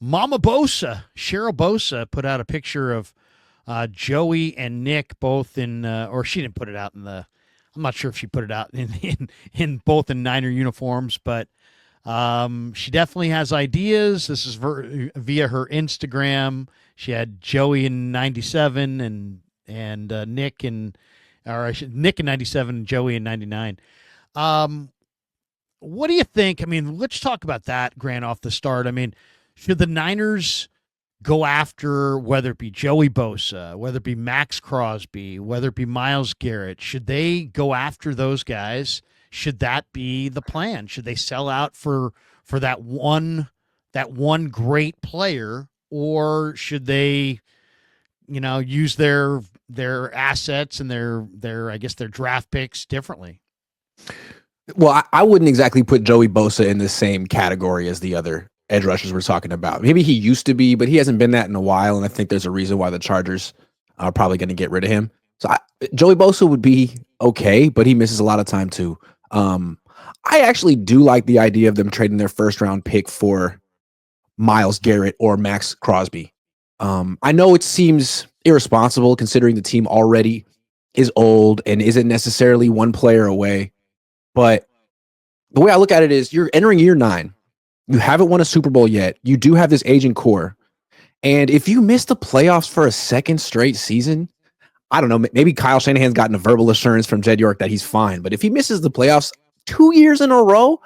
Mama Bosa, Cheryl Bosa, put out a picture of Joey and Nick both in, or she didn't put it out in the. I'm not sure if she put it out in both in Niner uniforms, but she definitely has ideas. This is via her Instagram. She had Joey in '97 and Nick in, or I should, Nick in '97 and Joey in '99. Um, what do you think? I mean, let's talk about that, Grant, off the start. I mean, should the Niners go after whether it be Joey Bosa, whether it be Max Crosby, whether it be Myles Garrett? Should they go after those guys? Should that be the plan? Should they sell out for that one great player, or should they, use their assets and their I guess their draft picks differently? Well, I wouldn't exactly put Joey Bosa in the same category as the other edge rushers we're talking about. Maybe he used to be, but he hasn't been that in a while, and I think there's a reason why the Chargers are probably going to get rid of him. So Joey Bosa would be okay, but he misses a lot of time too. I actually do like the idea of them trading their first round pick for Myles Garrett or Max Crosby. I know it seems irresponsible considering the team already is old and isn't necessarily one player away. But the way I look at it is you're entering year 9. You haven't won a Super Bowl yet. You do have this aging core. And if you miss the playoffs for a second straight season, I don't know, maybe Kyle Shanahan's gotten a verbal assurance from Jed York that he's fine. But if he misses the playoffs 2 years in a row,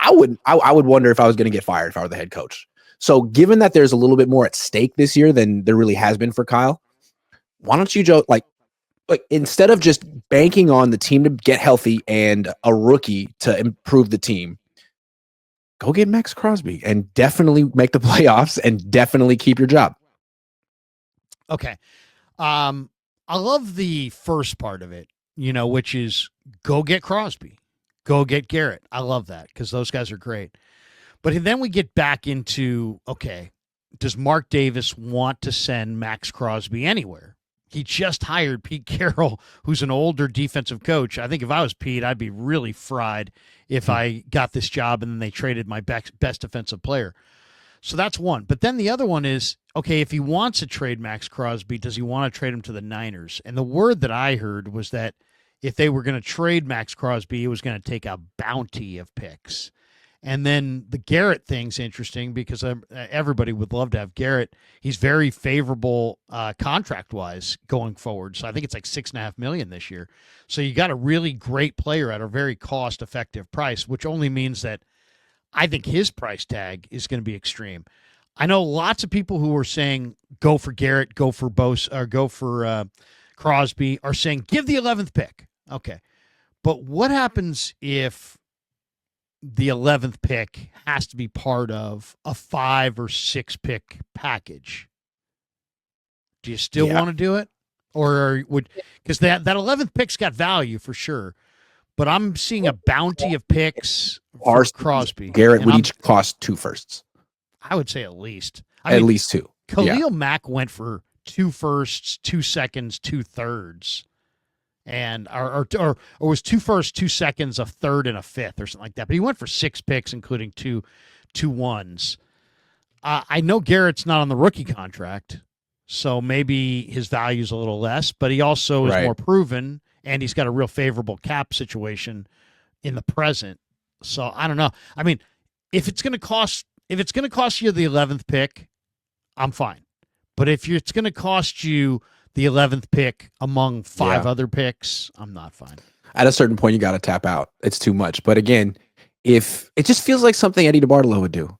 I would wonder if I was going to get fired if I were the head coach. So given that there's a little bit more at stake this year than there really has been for Kyle, why don't you, Joe, like instead of just banking on the team to get healthy and a rookie to improve the team, go get Max Crosby and definitely make the playoffs and definitely keep your job. Okay. I love the first part of it, which is go get Crosby, go get Garrett. I love that because those guys are great. But then we get back into, okay, does Mark Davis want to send Max Crosby anywhere? He just hired Pete Carroll, who's an older defensive coach. I think if I was Pete, I'd be really fried if I got this job and then they traded my best defensive player. So that's one. But then the other one is, okay, if he wants to trade Max Crosby, does he want to trade him to the Niners? And the word that I heard was that if they were going to trade Max Crosby, it was going to take a bounty of picks. And then the Garrett thing's interesting because everybody would love to have Garrett. He's very favorable contract-wise going forward. So I think it's like $6.5 million this year. So you got a really great player at a very cost-effective price, which only means that I think his price tag is going to be extreme. I know lots of people who are saying go for Garrett, go for Bosa, or go for Crosby are saying give the 11th pick. Okay. But what happens if the 11th pick has to be part of a 5 or 6 pick package? Do you still want to do it? Or because that 11th pick's got value for sure, but I'm seeing a bounty of picks for Crosby. Garrett would each cost 2 firsts. I would say at least. At least 2. Khalil Mack went for 2 firsts, 2 seconds, 2 thirds. And or was 2 firsts, 2 seconds, a third, and a fifth, or something like that. But he went for 6 picks, including two ones. I know Garrett's not on the rookie contract, so maybe his value is a little less. But he also is more proven, and he's got a real favorable cap situation in the present. So I don't know. I mean, if it's going to cost you the 11th pick, I'm fine. But if it's going to cost you the 11th pick among 5 other picks, I'm not fine. At a certain point, you got to tap out. It's too much. But again, if it just feels like something Eddie DeBartolo would do.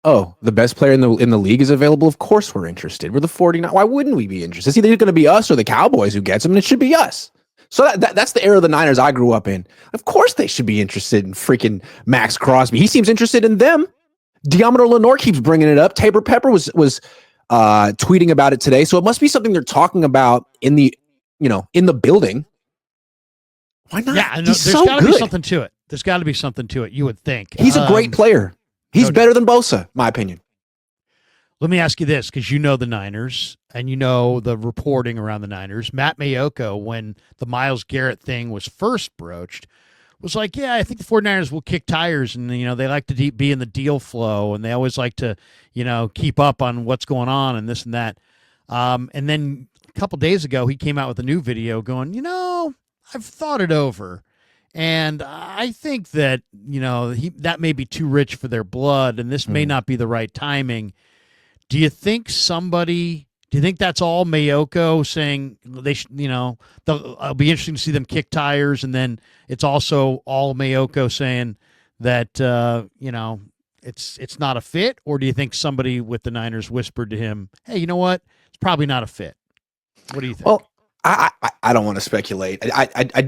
Oh, the best player in the league is available. Of course we're interested. We're the 49. Why wouldn't we be interested? It's either going to be us or the Cowboys who gets him, and it should be us. So that's the era of the Niners I grew up in. Of course they should be interested in freaking Max Crosby. He seems interested in them. Diameter Lenore keeps bringing it up. Tabor Pepper was tweeting about it today. So it must be something they're talking about in the building. Why not? Yeah, there's got to be something to it. There's got to be something to it, you would think. He's a great player. He's better than Bosa, my opinion. Let me ask you this, because you know the Niners and you know the reporting around the Niners. Matt Mayoko, when the Myles Garrett thing was first broached, was like, yeah, I think the 49ers will kick tires, and they like to be in the deal flow, and they always like to keep up on what's going on and this and that. And then a couple days ago, he came out with a new video going, I've thought it over, and I think that that may be too rich for their blood, and this may not be the right timing. Do you think that's all Mayoko saying they should, it'll be interesting to see them kick tires, and then it's also all Mayoko saying that, it's not a fit? Or do you think somebody with the Niners whispered to him, hey, you know what? It's probably not a fit. What do you think? Well, I don't want to speculate.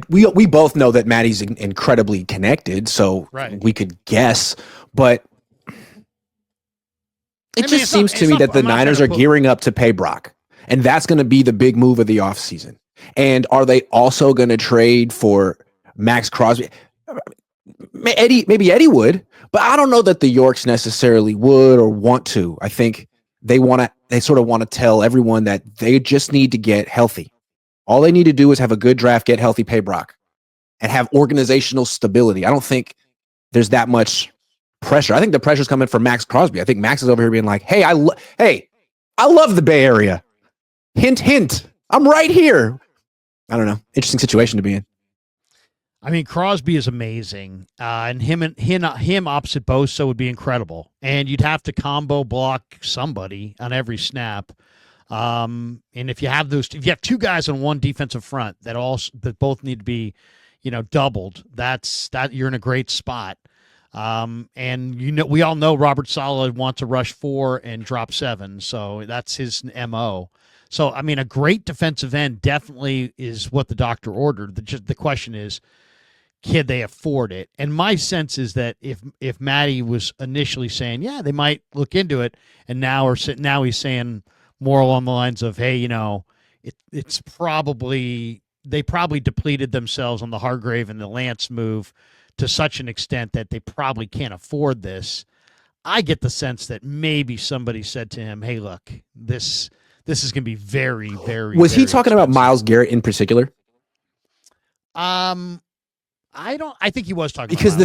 We both know that Matty's incredibly connected, so we could guess, but it just seems to me that the Niners are gearing up to pay Brock, and that's going to be the big move of the offseason. And are they also going to trade for Max Crosby? Maybe Eddie would, but I don't know that the Yorks necessarily would or want to. I think they sort of want to tell everyone that they just need to get healthy. All they need to do is have a good draft, get healthy, pay Brock, and have organizational stability. I don't think there's that much pressure. I think the pressure's coming from Max Crosby. I think Max is over here being like, hey, I love the Bay Area. Hint, hint. I'm right here. I don't know. Interesting situation to be in. I mean, Crosby is amazing, and him opposite Bosa would be incredible. And you'd have to combo block somebody on every snap. And if you have two guys on one defensive front that both need to be, doubled, you're in a great spot. And we all know Robert Saleh wants to rush 4 and drop 7, so that's his MO. So I mean, a great defensive end definitely is what the doctor ordered. The question is, can they afford it? And my sense is that if Matty was initially saying, yeah, they might look into it, and now he's saying more along the lines of, hey, it's probably they depleted themselves on the Hargrave and the Lance move to such an extent that they probably can't afford this. I get the sense that maybe somebody said to him, hey, look, this is going to be very, very. Was he talking expensive. about Myles Garrett in particular? I think he was talking because about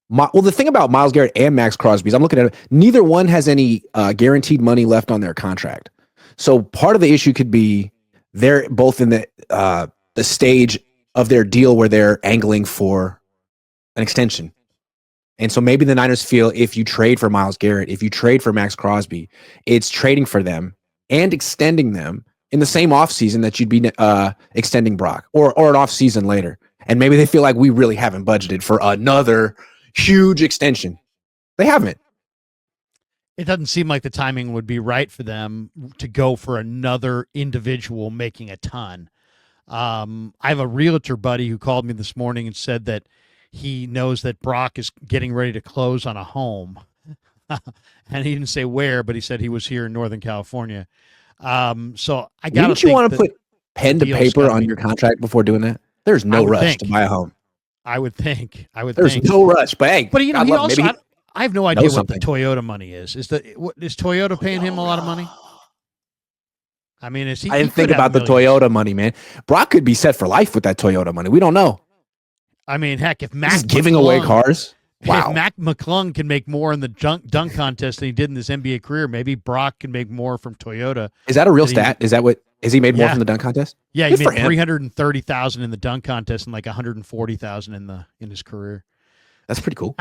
the thing about Myles Garrett and Max Crosby is I'm looking at it, neither one has any guaranteed money left on their contract. So part of the issue could be they're both in the stage of their deal where they're angling for an extension. And so maybe the Niners feel if you trade for Myles Garrett, if you trade for Max Crosby, it's trading for them and extending them in the same offseason that you'd be extending Brock or an offseason later. And maybe they feel like we really haven't budgeted for another huge extension. They haven't. It doesn't seem like the timing would be right for them to go for another individual making a ton. I have a realtor buddy who called me this morning and said that he knows that Brock is getting ready to close on a home. And he didn't say where, but he said he was here in Northern California. So I got. Wouldn't you want to put pen to paper on your contract before doing that? There's no rush to buy a home. I would think. There's no rush, but hey, but he also. I have no idea what the Toyota money is. Is Toyota paying him a lot of money? I mean, is he? I didn't think about the Toyota money, man. Brock could be set for life with that Toyota money. We don't know. I mean, heck, if Mac giving away cars. Wow. If Mac McClung can make more in the dunk contest than he did in his NBA career, maybe Brock can make more from Toyota. Is that a real stat? Is that what? Has he made more from the dunk contest? Yeah, he made $330,000 in the dunk contest and like $140,000 in his career. That's pretty cool.